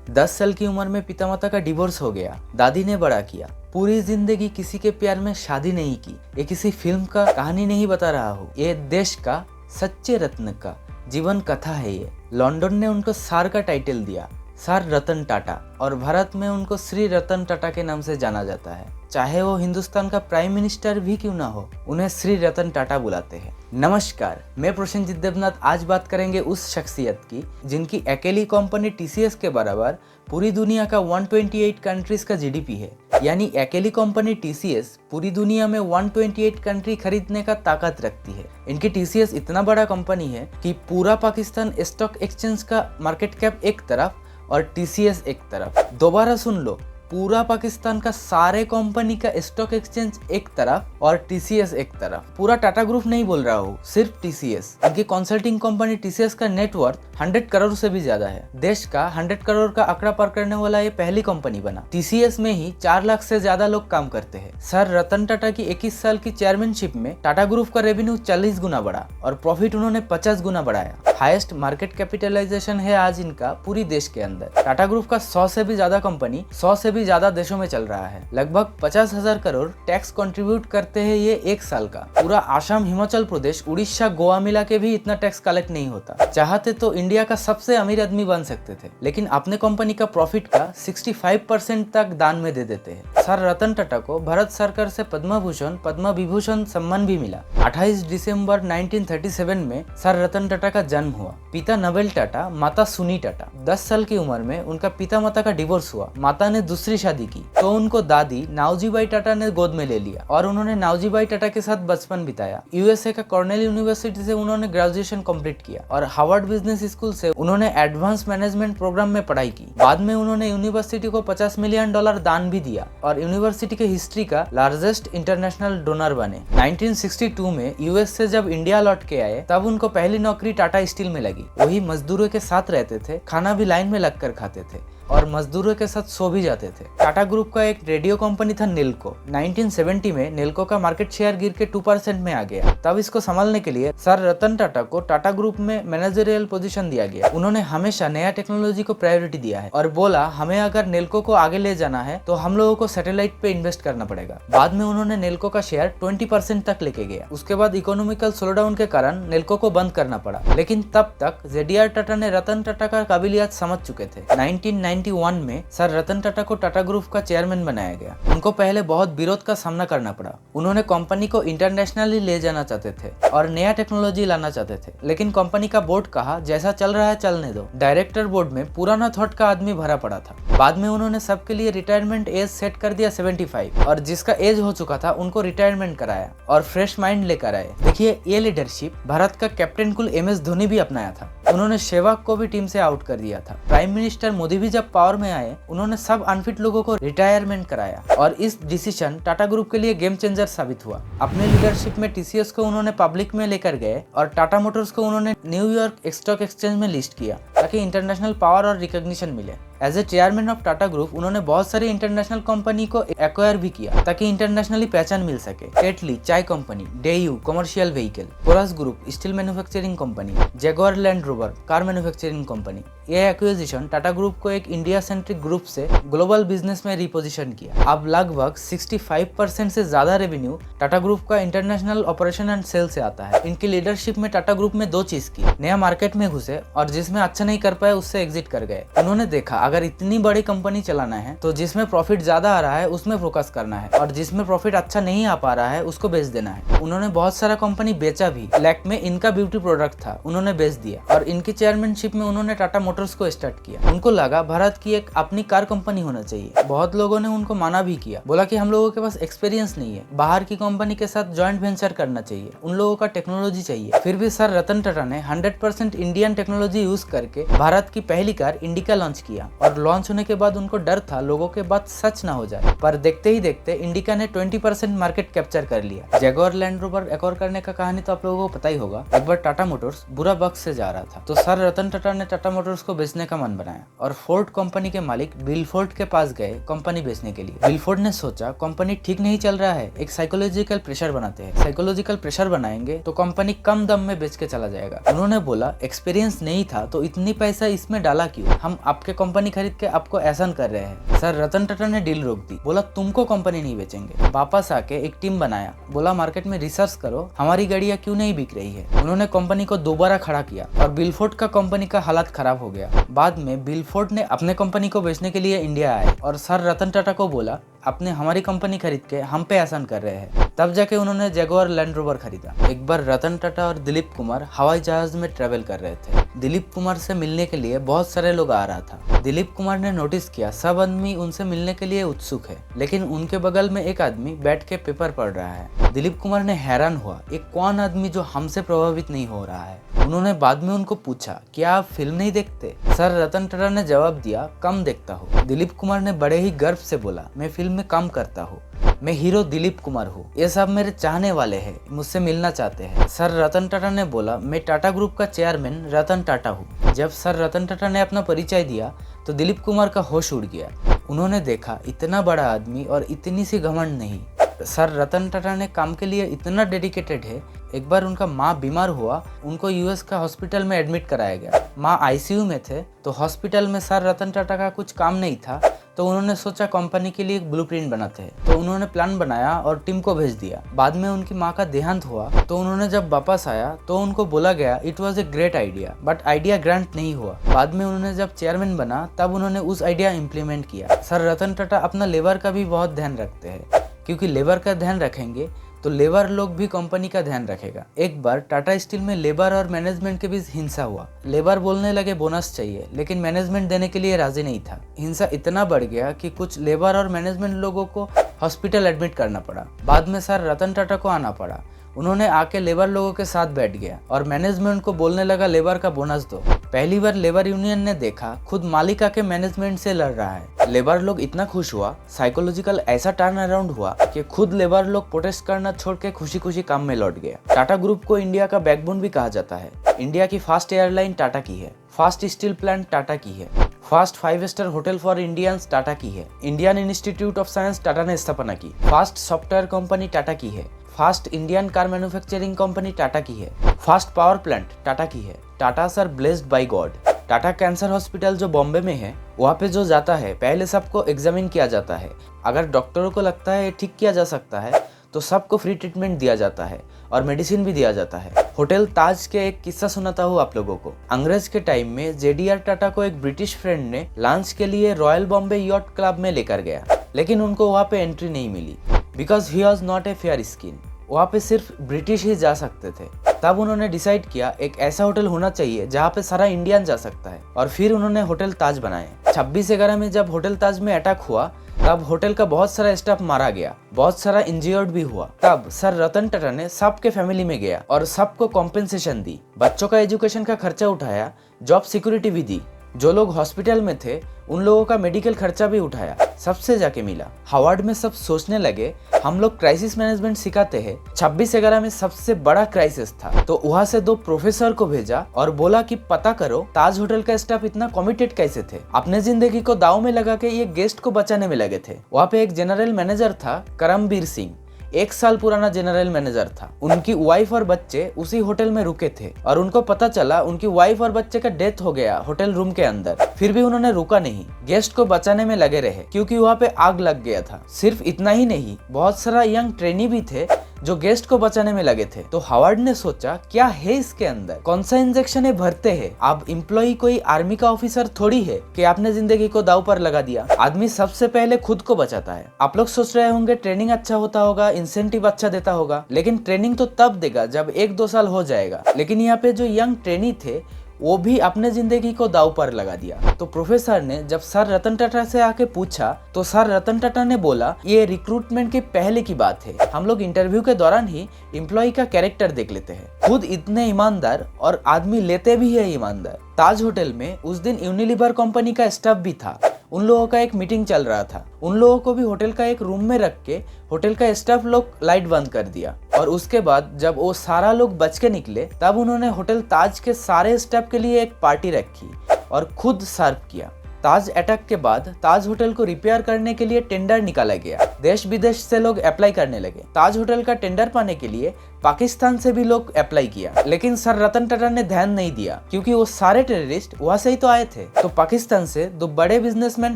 10 साल की उम्र में पिता माता का डिवोर्स हो गया, दादी ने बड़ा किया, पूरी जिंदगी किसी के प्यार में शादी नहीं की। ये किसी फिल्म का कहानी नहीं बता रहा हूँ, ये देश का सच्चे रत्न का जीवन कथा है। ये लंदन ने उनको सार का टाइटल दिया, सर रतन टाटा, और भारत में उनको श्री रतन टाटा के नाम से जाना जाता है। चाहे वो हिंदुस्तान का प्राइम मिनिस्टर भी क्यों ना हो, उन्हें श्री रतन टाटा बुलाते हैं। नमस्कार, मैं प्रसेनजीत देवनाथ। आज बात करेंगे उस शख्सियत की जिनकी अकेली कंपनी टीसीएस के बराबर पूरी दुनिया का 128 कंट्रीज का जीडीपी है। यानी अकेली कंपनी टीसीएस पूरी दुनिया में 128 कंट्री खरीदने का ताकत रखती है। इनकी टीसीएस इतना बड़ा कंपनी है कि पूरा पाकिस्तान स्टॉक एक्सचेंज का मार्केट कैप एक तरफ और टीसीएस एक तरफ। दोबारा सुन लो, पूरा पाकिस्तान का सारे कंपनी का स्टॉक एक्सचेंज एक तरफ और टीसीएस एक तरफ। पूरा टाटा ग्रुप नहीं बोल रहा हूँ, सिर्फ टीसीएस। इनकी कंसल्टिंग कंपनी टीसीएस का नेटवर्थ 100 करोड़ से भी ज्यादा है। देश का 100 करोड़ का आंकड़ा पार करने वाला ये पहली कंपनी बना। टीसीएस में ही 4 लाख से ज्यादा लोग काम करते हैं। सर रतन टाटा की 21 साल की चेयरमैनशिप में टाटा ग्रुप का रेवेन्यू 40 गुना बढ़ा और प्रॉफिट उन्होंने 50 गुना बढ़ाया। हाईएस्ट मार्केट कैपिटलाइजेशन है आज इनका पूरी देश के अंदर। टाटा ग्रुप का 100 से भी ज्यादा कंपनी 100 से भी ज्यादा देशों में चल रहा है। लगभग 50,000 करोड़ टैक्स कंट्रीब्यूट करते हैं ये एक साल का। पूरा आसाम, हिमाचल प्रदेश, उड़ीसा, गोवा मिला के भी इतना टैक्स कलेक्ट नहीं होता। चाहते तो इंडिया का सबसे अमीर आदमी बन सकते थे, लेकिन अपने कंपनी का प्रॉफिट का 65% तक दान में दे देते हैं। सर रतन टाटा को भारत सरकार से पद्म भूषण, पद्म विभूषण सम्मान भी मिला। 28 दिसंबर 1937 में सर रतन टाटा का जन्म हुआ। पिता नवेल टाटा, माता सुनी टाटा। 10 साल की उम्र में उनका पिता माता का डिवोर्स हुआ। माता ने दूसरी शादी की तो उनको दादी नावजीबाई टाटा ने गोद में ले लिया और उन्होंने नावजीबाई टाटा के साथ बचपन बिताया। यूएसए का कॉर्नेल यूनिवर्सिटी से उन्होंने ग्रेजुएशन कंप्लीट किया और हार्वर्ड बिजनेस स्कूल से उन्होंने एडवांस मैनेजमेंट प्रोग्राम में पढ़ाई की। बाद में उन्होंने यूनिवर्सिटी को $50 मिलियन दान भी दिया और यूनिवर्सिटी के हिस्ट्री का लार्जेस्ट इंटरनेशनल डोनर बने। 1962 में यूएस से जब इंडिया लौट के आए तब उनको पहली नौकरी टाटा स्टील में लगी। वही मजदूरों के साथ रहते थे, खाना भी लाइन में लगकर खाते थे और मजदूरों के साथ सो भी जाते थे। टाटा ग्रुप का एक रेडियो कंपनी था नेल्को। 1970 में नेल्को का मार्केट शेयर गिर के 2% में आ गया। तब इसको संभालने के लिए सर रतन टाटा को टाटा ग्रुप में मैनेजरियल पोजीशन दिया गया। उन्होंने हमेशा नया टेक्नोलॉजी को प्रायोरिटी दिया है और बोला हमें अगर नेल्को को आगे ले जाना है तो हम लोगों को सैटेलाइट पे इन्वेस्ट करना पड़ेगा। बाद में उन्होंने नेल्को का शेयर 20% तक लेके गया। उसके बाद इकोनॉमिकल स्लोडाउन के कारण नेल्को को बंद करना पड़ा, लेकिन तब तक जेडीआर टाटा ने रतन टाटा का काबिलियत समझ चुके थे। 1991 में सर रतन टाटा को टाटा ग्रुप का चेयरमैन बनाया गया। उनको पहले बहुत विरोध का सामना करना पड़ा। उन्होंने कंपनी को इंटरनेशनली ले जाना चाहते थे और नया टेक्नोलॉजी लाना चाहते थे, लेकिन कंपनी का बोर्ड कहा जैसा चल रहा है चलने दो। डायरेक्टर बोर्ड में पुराना थॉट का आदमी भरा पड़ा था। बाद में उन्होंने सबके लिए रिटायरमेंट एज सेट कर दिया 75 और जिसका एज हो चुका था उनको रिटायरमेंट कराया और फ्रेश माइंड लेकर आए। देखिए, ये लीडरशिप भारत का कैप्टन कुल MS धोनी भी अपनाया था। उन्होंने सहवाग को भी टीम से आउट कर दिया था। प्राइम मिनिस्टर मोदी भी जब पावर में आए उन्होंने सब अनफिट लोगों को रिटायरमेंट कराया और इस डिसीजन टाटा ग्रुप के लिए गेम चेंजर साबित हुआ। अपने लीडरशिप में टीसीएस को उन्होंने पब्लिक में लेकर गए और टाटा मोटर्स को उन्होंने न्यूयॉर्क स्टॉक एक्सचेंज में लिस्ट किया ताकि इंटरनेशनल पावर और रिकॉग्निशन मिले। As a chairman of Tata group उन्होंने बहुत सारी इंटरनेशनल कंपनी को एक्वायर भी किया ताकि इंटरनेशनली पहचान मिल सके। टेटली चाय company, Daewoo commercial vehicle, Corus group steel manufacturing company, Jaguar Land Rover car manufacturing company. यह एक्विजिशन टाटा ग्रुप को एक इंडिया सेंट्रिक ग्रुप से ग्लोबल बिजनेस में रिपोजिशन किया। अब लगभग 65% से ज्यादा रेवेन्यू टाटा ग्रुप का इंटरनेशनल ऑपरेशन एंड सेल से आता है। इनकी लीडरशिप में टाटा ग्रुप में 2 चीज की, नया मार्केट में घुसे और जिसमें अच्छा नहीं कर पाए उससे एग्जिट कर गए। उन्होंने देखा अगर इतनी बड़ी कंपनी चलाना है तो जिसमें प्रॉफिट ज्यादा आ रहा है उसमें फोकस करना है और जिसमें प्रॉफिट अच्छा नहीं आ पा रहा है उसको बेच देना है। उन्होंने बहुत सारा कंपनी बेचा भी। लैक में इनका ब्यूटी प्रोडक्ट था, उन्होंने बेच दिया और इनकी चेयरमैनशिप में उन्होंने टाटा मोटर्स को स्टार्ट किया। उनको लगा भारत की एक अपनी कार कंपनी होना चाहिए। बहुत लोगों ने उनको माना भी किया, बोला कि हम लोगों के पास एक्सपीरियंस नहीं है, बाहर की कंपनी के साथ जॉइंट वेंचर करना चाहिए, उन लोगों का टेक्नोलॉजी चाहिए। फिर भी सर रतन टाटा ने 100% इंडियन टेक्नोलॉजी यूज करके भारत की पहली कार इंडिका लॉन्च किया और लॉन्च होने के बाद उनको डर था लोगों के बात सच ना हो जाए, पर देखते ही देखते इंडिका ने 20% मार्केट कैप्चर कर लिया। जैगुआर लैंड रोवर एक्वायर करने का कहानी तो आप लोगों को पता ही होगा। एक बार टाटा मोटर्स बुरा वक्त से जा रहा था तो सर रतन टाटा ने टाटा मोटर्स को बेचने का मन बनाया और फोर्ड कंपनी के मालिक बिल फोर्ड के पास गए कंपनी बेचने के लिए। बिल फोर्ड ने सोचा कंपनी ठीक नहीं चल रहा है, एक साइकोलॉजिकल प्रेशर बनाते हैं। साइकोलॉजिकल प्रेशर बनाएंगे तो कंपनी कम दाम में बेच के चला जाएगा। उन्होंने बोला एक्सपीरियंस नहीं था तो इतनी इतनी पैसा इसमें डाला क्यों? हम आपके कंपनी खरीद के आपको एहसान कर रहे हैं। सर रतन टाटा ने डील रोक दी, बोला तुमको कंपनी नहीं बेचेंगे। वापस आके एक टीम बनाया, बोला मार्केट में रिसर्च करो हमारी गाड़ियां क्यों नहीं बिक रही है। उन्होंने कंपनी को दोबारा खड़ा किया और बिलफोर्ड का कंपनी का हालत खराब हो गया। बाद में बिलफोर्ड ने अपने कंपनी को बेचने के लिए इंडिया आए और सर रतन टाटा को बोला आपने हमारी कंपनी खरीद के हम पे एहसान कर रहे हैं। तब जाके उन्होंने जैगुआर लैंड रोवर खरीदा। एक बार रतन टाटा और दिलीप कुमार हवाई जहाज में ट्रेवल कर रहे थे। दिलीप कुमार से मिलने के लिए बहुत सारे लोग आ रहा था। दिलीप कुमार ने नोटिस किया सब आदमी उनसे मिलने के लिए उत्सुक है, लेकिन उनके बगल में एक आदमी बैठ के पेपर पढ़ रहा है। दिलीप कुमार ने हैरान हुआ, एक कौन आदमी जो हमसे प्रभावित नहीं हो रहा है। उन्होंने बाद में उनको पूछा क्या आप फिल्म नहीं देखते? सर रतन टाटा ने जवाब दिया कम देखता हूँ। दिलीप कुमार ने बड़े ही गर्व से बोला मैं फिल्म में काम करता हूँ, मैं हीरो दिलीप कुमार हूँ, ये सब मेरे चाहने वाले हैं, मुझसे मिलना चाहते हैं। सर रतन टाटा ने बोला मैं टाटा ग्रुप का चेयरमैन रतन टाटा हूँ। जब सर रतन टाटा ने अपना परिचय दिया तो दिलीप कुमार का होश उड़ गया। उन्होंने देखा इतना बड़ा आदमी और इतनी सी घमंड नहीं। सर रतन टाटा ने काम के लिए इतना डेडिकेटेड है। एक बार उनका माँ बीमार हुआ, उनको यूएस का हॉस्पिटल में एडमिट कराया गया। माँ आईसीयू में थे तो हॉस्पिटल में सर रतन टाटा का कुछ काम नहीं था, तो उन्होंने सोचा कंपनी के लिए एक ब्लूप्रिंट बनाते हैं। तो उन्होंने प्लान बनाया और टीम को भेज दिया। बाद में उनकी माँ का देहांत हुआ तो उन्होंने जब वापस आया तो उनको बोला गया it was a great idea, but idea grant नहीं हुआ। बाद में उन्होंने जब चेयरमैन बना तब उन्होंने उस आइडिया इम्प्लीमेंट किया। सर रतन टाटा अपना लेबर का भी बहुत ध्यान रखते हैं, क्योंकि लेबर का ध्यान रखेंगे तो लेबर लोग भी कंपनी का ध्यान रखेगा। एक बार टाटा स्टील में लेबर और मैनेजमेंट के बीच हिंसा हुआ। लेबर बोलने लगे बोनस चाहिए, लेकिन मैनेजमेंट देने के लिए राजी नहीं था। हिंसा इतना बढ़ गया कि कुछ लेबर और मैनेजमेंट लोगों को हॉस्पिटल एडमिट करना पड़ा। बाद में सर रतन टाटा को आना पड़ा। उन्होंने आके लेबर लोगों के साथ बैठ गया और मैनेजमेंट को बोलने लगा लेबर का बोनस दो। पहली बार लेबर यूनियन ने देखा खुद मालिक आके मैनेजमेंट से लड़ रहा है। लेबर लोग इतना खुश हुआ, साइकोलॉजिकल ऐसा टर्न अराउंड हुआ कि खुद लेबर लोग प्रोटेस्ट करना छोड़ के खुशी खुशी काम में लौट गया। टाटा ग्रुप को इंडिया का बैकबोन भी कहा जाता है। इंडिया की फास्ट एयरलाइन टाटा की है, फास्ट स्टील प्लांट टाटा की है, first 5 star hotel for Indians Tata की है, Indian institute of science Tata ने स्थापना की, फास्ट सॉफ्टवेयर कंपनी टाटा की है, first Indian car manufacturing company Tata की है, फास्ट पावर प्लांट टाटा की है। Tata sir blessed by god. Tata cancer hospital जो बॉम्बे में है, वहाँ पे जो जाता है पहले सबको एग्जामिन किया जाता है। अगर डॉक्टरों को लगता है ठीक किया जा सकता है तो सबको फ्री ट्रीटमेंट दिया जाता है और मेडिसिन भी दिया जाता है। होटल ताज के एक किस्सा सुनाता हूँ आप लोगों को। अंग्रेज के टाइम में जेडीआर टाटा को एक ब्रिटिश फ्रेंड ने लंच के लिए रॉयल बॉम्बे यॉट क्लब में लेकर गया, लेकिन उनको वहाँ पे एंट्री नहीं मिली because he was not a fair skin. वहाँ पे सिर्फ ब्रिटिश ही जा सकते थे। तब उन्होंने डिसाइड किया एक ऐसा होटल होना चाहिए जहाँ पे सारा इंडियन जा सकता है, और फिर उन्होंने होटल ताज बनाए। 26/11 में जब होटल ताज में अटैक हुआ तब होटल का बहुत सारा स्टाफ मारा गया, बहुत सारा इंजर्ड भी हुआ। तब सर रतन टाटा ने सबके फैमिली में गया और सबको कॉम्पेंसेशन दी, बच्चों का एजुकेशन का खर्चा उठाया, जॉब सिक्योरिटी भी दी। जो लोग हॉस्पिटल में थे उन लोगों का मेडिकल खर्चा भी उठाया, सबसे जाके मिला। हार्वर्ड में सब सोचने लगे हम लोग क्राइसिस मैनेजमेंट सिखाते हैं। 26/11 में सबसे बड़ा क्राइसिस था, तो वहाँ से 2 प्रोफेसर को भेजा और बोला कि पता करो ताज होटल का स्टाफ इतना कमिटेड कैसे थे, अपने जिंदगी को दाव में लगा के ये गेस्ट को बचाने में लगे थे। वहाँ पे एक जनरल मैनेजर था करमबीर सिंह, 1 साल पुराना जनरल मैनेजर था। उनकी वाइफ और बच्चे उसी होटल में रुके थे और उनको पता चला उनकी वाइफ और बच्चे का डेथ हो गया होटल रूम के अंदर। फिर भी उन्होंने रुका नहीं, गेस्ट को बचाने में लगे रहे क्योंकि वहाँ पे आग लग गया था। सिर्फ इतना ही नहीं, बहुत सारा यंग ट्रेनी भी थे जो गेस्ट को बचाने में लगे थे। तो हार्वर्ड ने सोचा क्या है इसके अंदर, कौन सा इंजेक्शन है भरते हैं। अब एम्प्लॉय कोई आर्मी का ऑफिसर थोड़ी है कि आपने जिंदगी को दाव पर लगा दिया। आदमी सबसे पहले खुद को बचाता है। आप लोग सोच रहे होंगे ट्रेनिंग अच्छा होता होगा, इंसेंटिव अच्छा देता होगा, लेकिन ट्रेनिंग तो तब देगा जब 1-2 साल हो जाएगा। लेकिन यहाँ पे जो यंग ट्रेनी थे वो भी अपने जिंदगी को दाव पर लगा दिया। तो प्रोफेसर ने जब सर रतन टाटा से आके पूछा तो सर रतन टाटा ने बोला ये रिक्रूटमेंट के पहले की बात है, हम लोग इंटरव्यू के दौरान ही एम्प्लॉय का कैरेक्टर देख लेते हैं। खुद इतने ईमानदार और आदमी लेते भी है ईमानदार। ताज होटल में उस दिन यूनिलीवर कंपनी का स्टाफ भी था। उन लोगों का एक मीटिंग चल रहा था। उन लोगों को भी होटल का एक रूम में रख के होटल का स्टाफ लोग लाइट बंद कर दिया, और उसके बाद जब वो सारा लोग बच के निकले तब उन्होंने होटल ताज के सारे स्टाफ के लिए एक पार्टी रखी और खुद सर्व किया। ताज अटैक के बाद ताज होटल को रिपेयर करने के लिए टेंडर निकाला गया। देश विदेश से लोग अप्लाई करने लगे। ताज होटल का टेंडर पाने के लिए पाकिस्तान से भी लोग अप्लाई किया, लेकिन सर रतन टाटा ने ध्यान नहीं दिया क्योंकि वो सारे टेररिस्ट वहां से ही तो आए थे। तो पाकिस्तान से दो बड़े बिजनेसमैन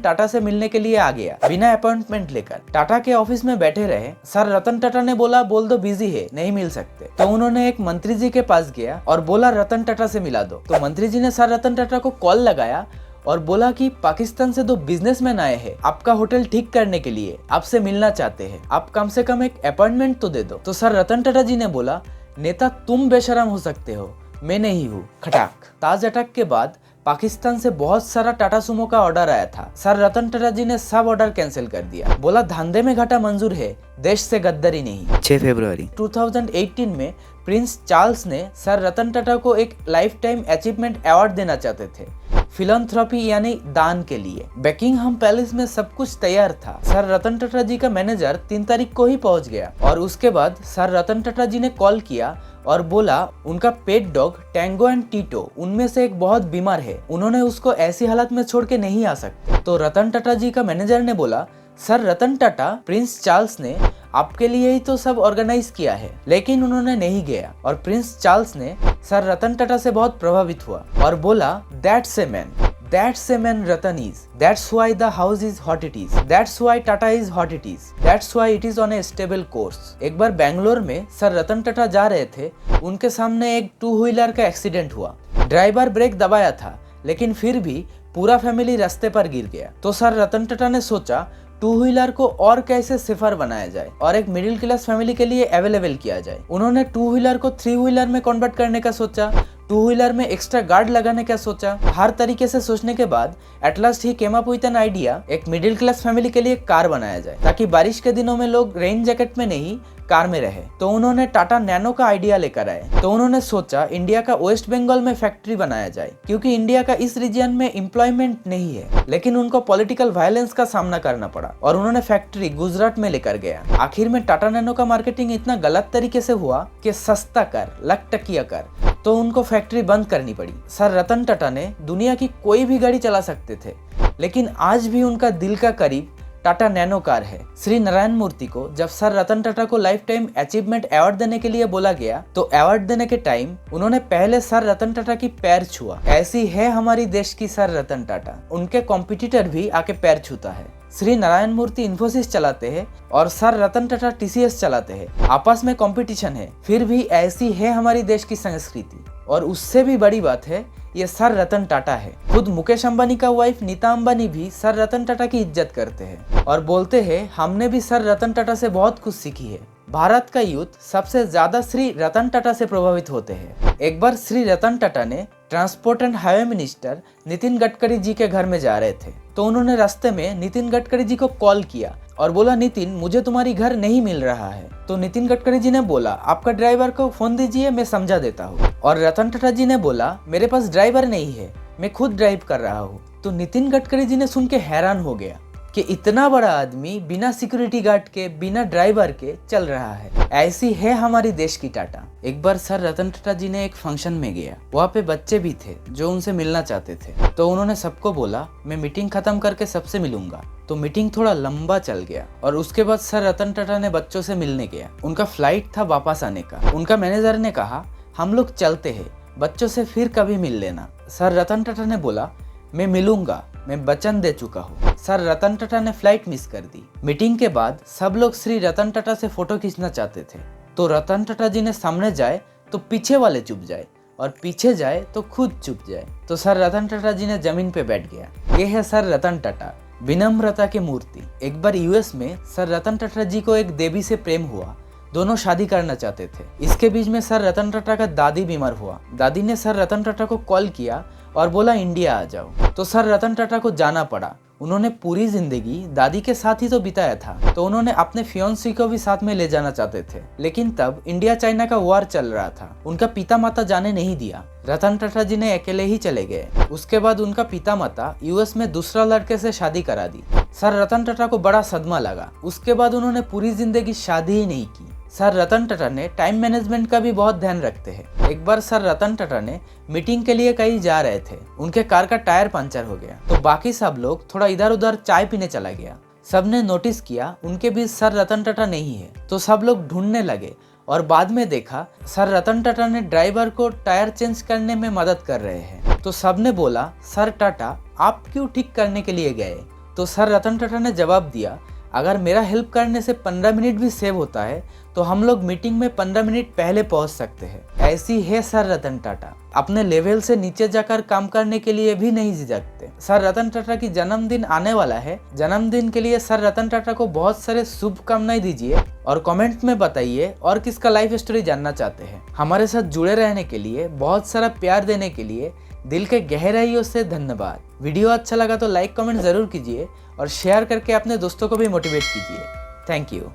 टाटा से मिलने के लिए आ गया बिना अपॉइंटमेंट लेकर। टाटा के ऑफिस में बैठे रहे। सर रतन टाटा ने बोला बोल दो बिजी है, नहीं मिल सकते। तो उन्होंने एक मंत्री जी के पास गया और बोला रतन टाटा से मिला दो। तो मंत्री जी ने सर रतन टाटा को कॉल लगाया और बोला कि पाकिस्तान से दो बिजनेसमैन आए हैं आपका होटल ठीक करने के लिए, आपसे मिलना चाहते हैं, आप कम से कम एक अपॉइंटमेंट तो दे दो। तो सर रतन टाटा जी ने बोला नेता तुम बेशरम हो सकते हो, मैं नहीं हूँ। खटाक। ताज अटैक के बाद पाकिस्तान से बहुत सारा टाटा सुमो का ऑर्डर आया था। सर रतन टाटा जी ने सब ऑर्डर कैंसिल कर दिया। बोला धंधे में घाटा मंजूर है, देश से गद्दारी नहीं। 6 फरवरी 2018 में प्रिंस चार्ल्स ने सर रतन टाटा को एक लाइफ टाइम अचीवमेंट अवार्ड देना चाहते थे, फिलैंथ्रोपी यानी दान के लिए। बकिंगहम पैलेस में सब कुछ तैयार था। सर रतन टाटा जी का मैनेजर 3 तारीख को ही पहुंच गया और उसके बाद सर रतन टाटा जी ने कॉल किया और बोला उनका पेट डॉग टैंगो एंड टीटो उनमें से एक बहुत बीमार है, उन्होंने उसको ऐसी हालत में छोड़ के नहीं आ सकते। तो रतन टाटा जी का मैनेजर ने बोला sir Ratan Tata Prince Charles ने आपके लिए ही तो सब ऑर्गेनाइज किया है, लेकिन उन्होंने नहीं गया। और प्रिंस चार्ल्स ने सर रतन टाटा से बहुत प्रभावित हुआ और बोला that's a man Ratan is, that's why the house is hot it is, that's why Tata is hot it is, that's why it is on A stable course. एक बार बेंगलोर में सर रतन टाटा जा रहे थे, उनके सामने एक 2 व्हीलर का एक्सीडेंट हुआ। ड्राइवर ब्रेक दबाया था, लेकिन फिर भी पूरा फैमिली रास्ते पर गिर गया। तो सर रतन टाटा ने सोचा 2 व्हीलर को और कैसे सेफर बनाया जाए और एक मिडिल क्लास फैमिली के लिए अवेलेबल किया जाए। उन्होंने 2 व्हीलर को 3 व्हीलर में कन्वर्ट करने का सोचा, 2 व्हीलर में एक्स्ट्रा गार्ड लगाने का सोचा। हर तरीके से सोचने के बाद at last he came up with an idea, एक मिडिल क्लास फैमिली के लिए कार बनाया जाए ताकि बारिश के दिनों में लोग रेन जैकेट में नहीं कार में रहे। तो उन्होंने टाटा नैनो का आइडिया लेकर आए। तो उन्होंने सोचा इंडिया का वेस्ट बंगाल में फैक्ट्री बनाया जाए क्योंकि इंडिया का इस रीजन में एम्प्लॉयमेंट नहीं है, लेकिन उनको पॉलिटिकल वायलेंस का सामना करना पड़ा और उन्होंने फैक्ट्री गुजरात में लेकर गया। आखिर में टाटा नैनो का मार्केटिंग इतना गलत तरीके से हुआ कि सस्ता कर, लखटकिया कर, तो उनको फैक्ट्री बंद करनी पड़ी। सर रतन टाटा ने दुनिया की कोई भी गाड़ी चला सकते थे, लेकिन आज भी उनका दिल का करीब टाटा नैनो कार है। श्री नारायण मूर्ति को जब सर रतन टाटा को लाइफ टाइम अचीवमेंट अवार्ड देने के लिए बोला गया, तो अवार्ड देने के टाइम उन्होंने पहले सर रतन टाटा की पैर छुआ। ऐसी है हमारी देश की सर रतन टाटा, उनके कॉम्पिटिटर भी आके पैर छूता है। श्री नारायण मूर्ति इन्फोसिस चलाते हैं और सर रतन टाटा TCS चलाते हैं। आपस में कंपटीशन है, फिर भी ऐसी है हमारी देश की संस्कृति। और उससे भी बड़ी बात है ये सर रतन टाटा है। खुद मुकेश अंबानी का वाइफ नीता अंबानी भी सर रतन टाटा की इज्जत करते हैं और बोलते हैं हमने भी सर रतन टाटा से बहुत कुछ सीखी है। भारत का यूथ सबसे ज्यादा श्री रतन टाटा से प्रभावित होते हैं। एक बार श्री रतन टाटा ने transport and highway minister Nitin Gadkari ji के घर में जा रहे थे, तो उन्होंने रास्ते में नितिन गडकरी जी को कॉल किया और बोला नितिन मुझे तुम्हारी घर नहीं मिल रहा है। तो नितिन गडकरी जी ने बोला आपका ड्राइवर को फोन दीजिए, मैं समझा देता हूँ। और रतन टाटा जी ने बोला मेरे पास ड्राइवर नहीं है, मैं खुद ड्राइव कर रहा हूँ। तो नितिन गडकरी जी ने सुन के हैरान हो गया कि इतना बड़ा आदमी बिना सिक्योरिटी गार्ड के, बिना ड्राइवर के चल रहा है। ऐसी है हमारी देश की टाटा। एक बार सर रतन टाटा जी ने एक फंक्शन में गया, वहाँ पे बच्चे भी थे जो उनसे मिलना चाहते थे। तो उन्होंने सबको बोला मैं मीटिंग खत्म करके सबसे मिलूंगा। तो मीटिंग थोड़ा लंबा चल गया और उसके बाद सर रतन टाटा ने बच्चों से मिलने गया। उनका फ्लाइट था वापस आने का। उनका मैनेजर ने कहा हम लोग चलते हैं, बच्चों से फिर कभी मिल लेना। सर रतन टाटा ने बोला मैं मिलूंगा, मैं वचन दे चुका हूँ। सर रतन टाटा ने फ्लाइट मिस कर दी। मीटिंग के बाद सब लोग श्री रतन टाटा से फोटो खींचना चाहते थे। तो रतन टाटा जी ने सामने जाए तो पीछे वाले चुप जाए और पीछे जाए तो खुद चुप जाए। तो सर रतन टाटा जी ने जमीन पे बैठ गया। ये है सर रतन टाटा, विनम्रता की मूर्ति। एक बार US में सर रतन टाटा जी को एक देवी से प्रेम हुआ। दोनों शादी करना चाहते थे। इसके बीच में सर रतन टाटा का दादी बीमार हुआ। दादी ने सर रतन टाटा को कॉल किया और बोला इंडिया आ जाओ। तो सर रतन टाटा को जाना पड़ा। उन्होंने पूरी जिंदगी दादी के साथ ही तो बिताया था, तो उन्होंने अपने फियोन्सी को भी साथ में ले जाना चाहते थे। लेकिन तब इंडिया चाइना का वॉर चल रहा था। उनका पिता माता जाने नहीं दिया। रतन टाटा जी ने अकेले ही चले गए। उसके बाद उनका पिता माता US में दूसरा लड़के से शादी करा दी। सर रतन टाटा को बड़ा सदमा लगा। उसके बाद उन्होंने पूरी जिंदगी शादी ही नहीं की। सर रतन टाटा ने टाइम मैनेजमेंट का भी बहुत ध्यान रखते हैं। एक बार सर रतन टाटा ने मीटिंग के लिए कहीं जा रहे थे। उनके कार का टायर पंचर हो गया तो बाकी सब लोग थोड़ा इधर उधर चाय पीने चला गया। सबने नोटिस किया उनके बीच सर रतन टाटा नहीं है तो सब लोग ढूंढने लगे और बाद में देखा सर रतन टाटा ने ड्राइवर को टायर चेंज करने में मदद कर रहे हैं। तो सबने बोला, सर टाटा आप क्यों ठीक करने के लिए गए? तो सर रतन टाटा ने जवाब दिया, अगर मेरा हेल्प करने से 15 मिनट भी सेव होता है तो हम लोग मीटिंग में 15 मिनट पहले पहुंच सकते हैं। ऐसी है सर रतन टाटा, अपने लेवल से नीचे जाकर काम करने के लिए भी नहीं झिझकते। सर रतन टाटा की जन्मदिन आने वाला है। जन्मदिन के लिए सर रतन टाटा को बहुत सारे शुभकामनाएं दीजिए और कमेंट में बताइए और किसका लाइफ स्टोरी जानना चाहते हैं। हमारे साथ जुड़े रहने के लिए, बहुत सारा प्यार देने के लिए दिल के गहराइयों से धन्यवाद। वीडियो अच्छा लगा तो लाइक कमेंट जरूर कीजिए और शेयर करके अपने दोस्तों को भी मोटिवेट कीजिए। Thank you.